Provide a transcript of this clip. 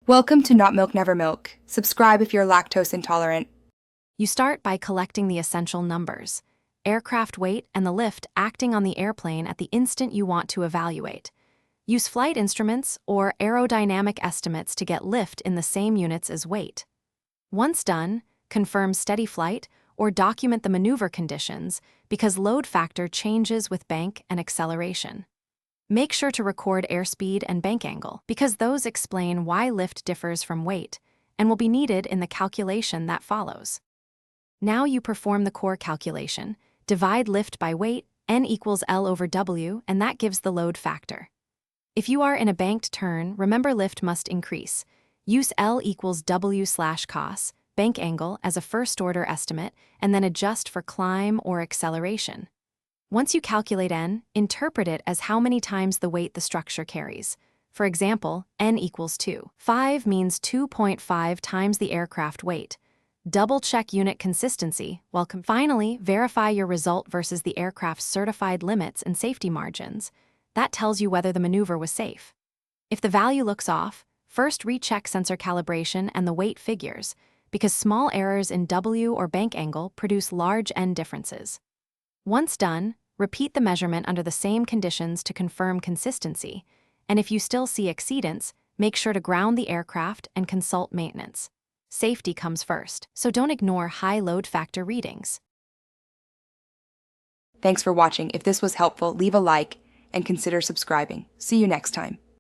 Welcome to Not Milk Never Milk. Subscribe if you're lactose intolerant. You start by collecting the essential numbers: aircraft weight and the lift acting on the airplane at the instant you want to evaluate. Use flight instruments or aerodynamic estimates to get lift in the same units as weight. Once done, confirm steady flight or document the maneuver conditions because load factor changes with bank and acceleration. Make sure to record airspeed and bank angle because those explain why lift differs from weight and will be needed in the calculation that follows. Now you perform the core calculation, divide lift by weight, N equals L over W, and that gives the load factor. If you are in a banked turn, remember lift must increase. Use L equals W/cos, bank angle, as a first-order estimate, and then adjust for climb or acceleration. Once you calculate N, interpret it as how many times the weight the structure carries. For example, N equals 2. 5 means 2.5 times the aircraft weight. Double-check unit consistency, while finally verify your result versus the aircraft's certified limits and safety margins. That tells you whether the maneuver was safe. If the value looks off, first recheck sensor calibration and the weight figures, because small errors in W or bank angle produce large N differences. Once done, repeat the measurement under the same conditions to confirm consistency, and if you still see exceedance, make sure to ground the aircraft and consult maintenance. Safety comes first, so don't ignore high load factor readings. Thanks for watching. If this was helpful, leave a like and consider subscribing. See you next time.